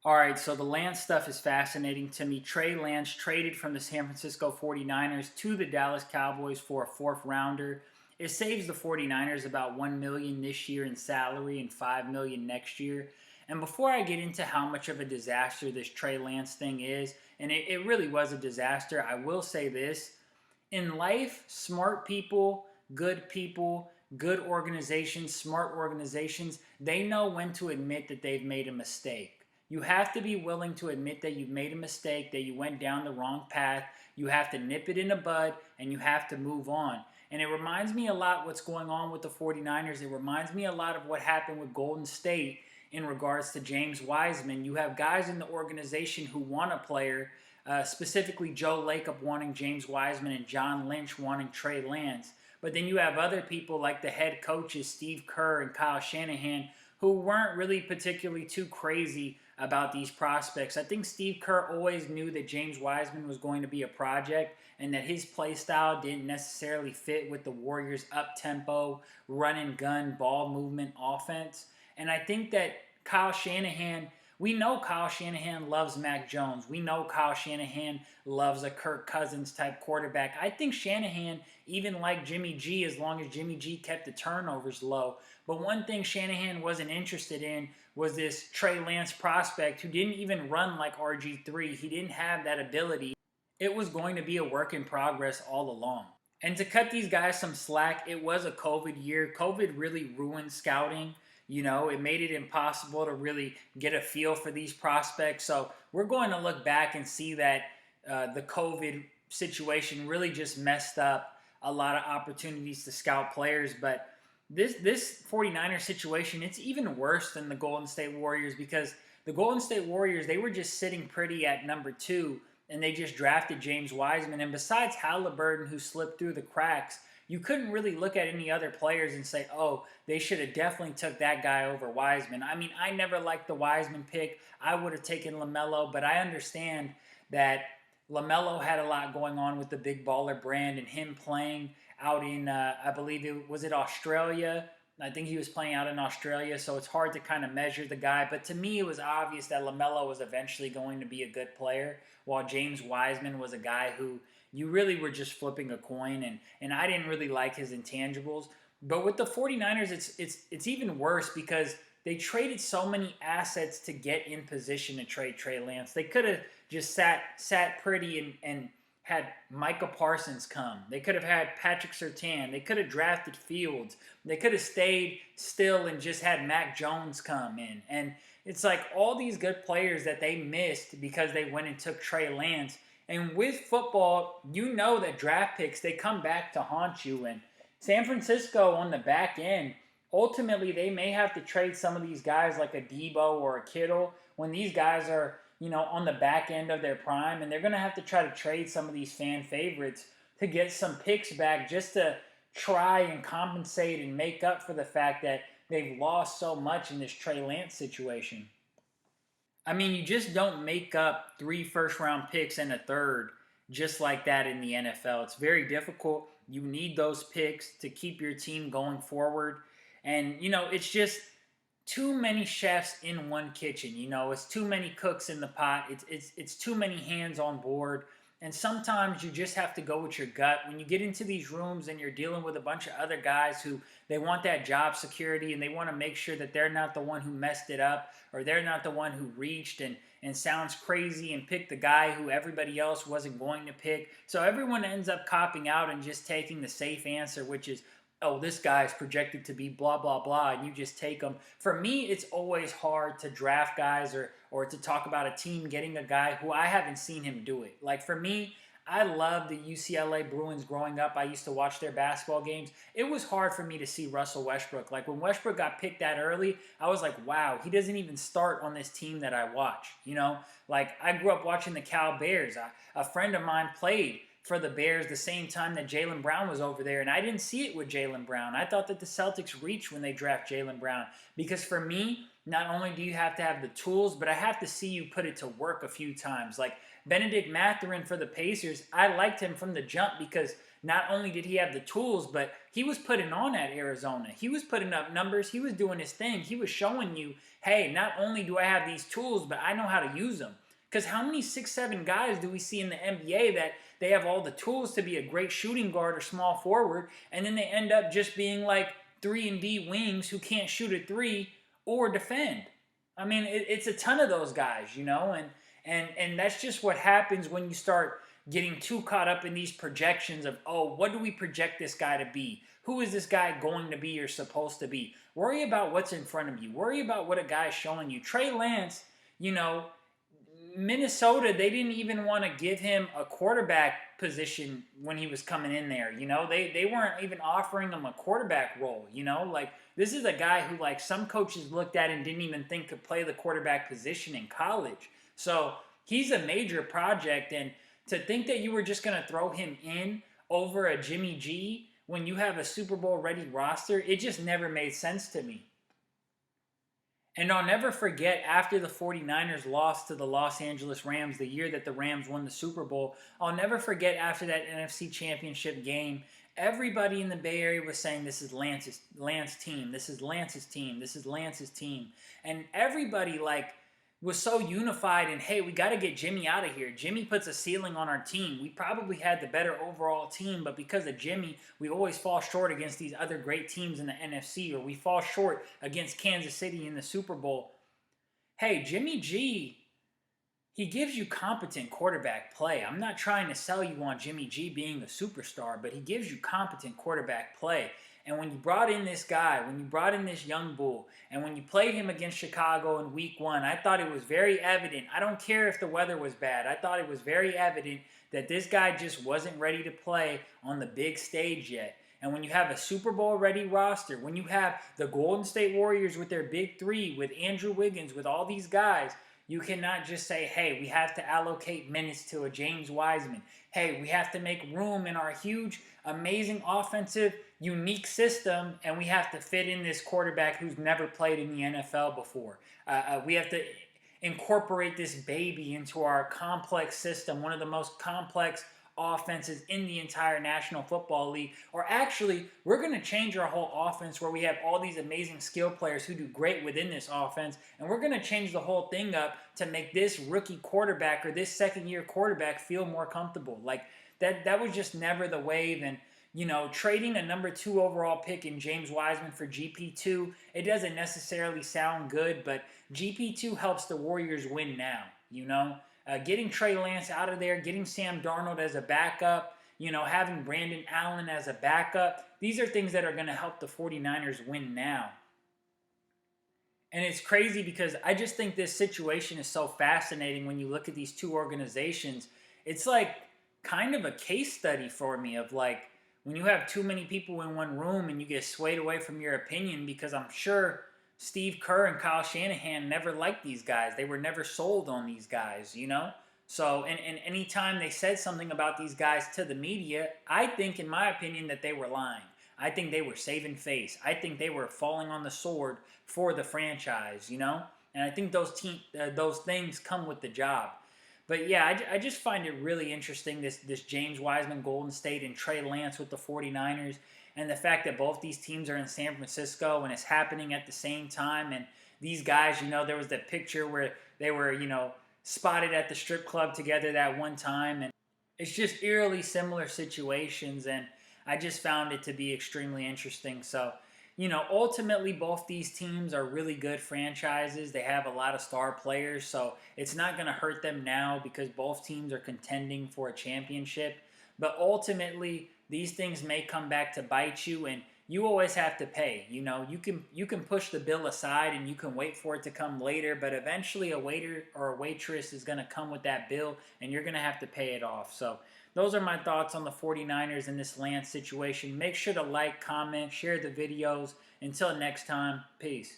All right, so the Lance stuff is fascinating to me. Trey Lance traded from the San Francisco 49ers to the Dallas Cowboys for a fourth rounder. It saves the 49ers about 1 million this year in salary and 5 million next year. And before I get into how much of a disaster this Trey Lance thing is, and it really was a disaster, I will say this. In life, smart people, good organizations, smart organizations, they know when to admit that they've made a mistake. You have to be willing to admit that you've made a mistake, that you went down the wrong path. You have to nip it in the bud, and you have to move on. And it reminds me a lot what's going on with the 49ers. It reminds me a lot of what happened with Golden State in regards to James Wiseman. You have guys in the organization who want a player, specifically Joe Lacob wanting James Wiseman and John Lynch wanting Trey Lance. But then you have other people like the head coaches, Steve Kerr and Kyle Shanahan, who weren't really particularly too crazy about these prospects. I think Steve Kerr always knew that James Wiseman was going to be a project and that his play style didn't necessarily fit with the Warriors' up-tempo, run-and-gun, ball movement offense. And I think that Kyle Shanahan, we know Kyle Shanahan loves Mac Jones. We know Kyle Shanahan loves a Kirk Cousins type quarterback. I think Shanahan even liked Jimmy G as long as Jimmy G kept the turnovers low. But one thing Shanahan wasn't interested in was this Trey Lance prospect who didn't even run like RG3. He didn't have that ability. It was going to be a work in progress all along. And to cut these guys some slack, it was a COVID year. COVID really ruined scouting. You know, it made it impossible to really get a feel for these prospects. So we're going to look back and see that the COVID situation really just messed up a lot of opportunities to scout players. But this 49er situation, it's even worse than the Golden State Warriors because the Golden State Warriors, they were just sitting pretty at number 2 and they just drafted James Wiseman. And besides Halliburton, who slipped through the cracks, you couldn't really look at any other players and say, oh, they should have definitely took that guy over Wiseman. I mean, I never liked the Wiseman pick. I would have taken LaMelo, but I understand that LaMelo had a lot going on with the Big Baller brand and him playing out in, I believe it Australia. I think he was playing out in Australia, so it's hard to kind of measure the guy. But to me, it was obvious that LaMelo was eventually going to be a good player, while James Wiseman was a guy who you really were just flipping a coin, and I didn't really like his intangibles. But with the 49ers, it's even worse because they traded so many assets to get in position to trade Trey Lance. They could have just sat pretty and had Micah Parsons come. They could have had Patrick Surtain. They could have drafted Fields. They could have stayed still and just had Mac Jones come in. And it's like all these good players that they missed because they went and took Trey Lance. And with football, you know that draft picks, they come back to haunt you. And San Francisco on the back end, ultimately they may have to trade some of these guys like a Debo or a Kittle when these guys are, you know, on the back end of their prime. And they're going to have to try to trade some of these fan favorites to get some picks back just to try and compensate and make up for the fact that they've lost so much in this Trey Lance situation. I mean, you just don't make up 3 first-round picks and a third just like that in the NFL. It's very difficult. You need those picks to keep your team going forward. And, you know, it's just too many chefs in one kitchen. You know, it's too many cooks in the pot. It's too many hands on board. And sometimes you just have to go with your gut. When you get into these rooms and you're dealing with a bunch of other guys who they want that job security and they want to make sure that they're not the one who messed it up or they're not the one who reached and sounds crazy and picked the guy who everybody else wasn't going to pick. So everyone ends up copping out and just taking the safe answer, which is, oh, this guy's projected to be blah, blah, blah, and you just take them. For me, it's always hard to draft guys or to talk about a team getting a guy who I haven't seen him do it. Like for me, I love the UCLA Bruins growing up. I used to watch their basketball games. It was hard for me to see Russell Westbrook. Like when Westbrook got picked that early, I was like, wow, he doesn't even start on this team that I watch. You know, like I grew up watching the Cal Bears. A friend of mine played for the Bears the same time that Jaylen Brown was over there, and I didn't see it with Jaylen Brown. I thought that the Celtics reached when they draft Jaylen Brown because for me, not only do you have to have the tools, but I have to see you put it to work a few times. Like Benedict Mathurin for the Pacers, I liked him from the jump because not only did he have the tools, but he was putting on at Arizona. He was putting up numbers. He was doing his thing. He was showing you, hey, not only do I have these tools, but I know how to use them. Because how many 6'7" guys do we see in the NBA that they have all the tools to be a great shooting guard or small forward, and then they end up just being like 3-and-D wings who can't shoot a three or defend? I mean, it's a ton of those guys, you know, and that's just what happens when you start getting too caught up in these projections of, oh, what do we project this guy to be? Who is this guy going to be or supposed to be? Worry about what's in front of you. Worry about what a guy's showing you. Trey Lance, you know, Minnesota, they didn't even want to give him a quarterback position when he was coming in there. You know, they weren't even offering him a quarterback role. You know, like this is a guy who like some coaches looked at and didn't even think could play the quarterback position in college. So he's a major project, and to think that you were just going to throw him in over a Jimmy G when you have a Super Bowl ready roster, it just never made sense to me. And I'll never forget after the 49ers lost to the Los Angeles Rams, the year that the Rams won the Super Bowl, I'll never forget after that NFC Championship game, everybody in the Bay Area was saying, this is Lance's team, this is Lance's team, this is Lance's team. And everybody like was so unified in, hey, we got to get Jimmy out of here. Jimmy puts a ceiling on our team. We probably had the better overall team, but because of Jimmy, we always fall short against these other great teams in the NFC, or we fall short against Kansas City in the Super Bowl. Hey, Jimmy G, he gives you competent quarterback play. I'm not trying to sell you on Jimmy G being a superstar, but he gives you competent quarterback play. And when you brought in this guy, when you brought in this young bull, and when you played him against Chicago in week 1, I thought it was very evident. I don't care if the weather was bad. I thought it was very evident that this guy just wasn't ready to play on the big stage yet. And when you have a Super Bowl ready roster, when you have the Golden State Warriors with their big three, with Andrew Wiggins, with all these guys, you cannot just say, hey, we have to allocate minutes to a James Wiseman. Hey, we have to make room in our huge, amazing offensive, unique system, and we have to fit in this quarterback who's never played in the NFL before. We have to incorporate this baby into our complex system, one of the most complex offenses in the entire National Football League. Or actually, we're going to change our whole offense where we have all these amazing skill players who do great within this offense, and we're going to change the whole thing up to make this rookie quarterback or this second-year quarterback feel more comfortable. Like, that was just never the wave. And you know, trading a number 2 overall pick in James Wiseman for GP2, it doesn't necessarily sound good, but GP2 helps the Warriors win now, you know. Getting Trey Lance out of there, getting Sam Darnold as a backup, you know, having Brandon Allen as a backup, these are things that are going to help the 49ers win now. And it's crazy because I just think this situation is so fascinating when you look at these two organizations. It's like kind of a case study for me of like, when you have too many people in one room and you get swayed away from your opinion, because I'm sure Steve Kerr and Kyle Shanahan never liked these guys. They were never sold on these guys, you know? So, and anytime they said something about these guys to the media, I think, in my opinion, that they were lying. I think they were saving face. I think they were falling on the sword for the franchise, you know? And I think those things come with the job. But yeah, I just find it really interesting, this James Wiseman, Golden State, and Trey Lance with the 49ers, and the fact that both these teams are in San Francisco and it's happening at the same time. And these guys, you know, there was that picture where they were, you know, spotted at the strip club together that one time. And it's just eerily similar situations, and I just found it to be extremely interesting. So, you know, ultimately both these teams are really good franchises. They have a lot of star players, so it's not going to hurt them now because both teams are contending for a championship. But ultimately, these things may come back to bite you, and you always have to pay. You know, you can push the bill aside and you can wait for it to come later, but eventually a waiter or a waitress is going to come with that bill, and you're going to have to pay it off. So those are my thoughts on the 49ers in this Lance situation. Make sure to like, comment, share the videos. Until next time, peace.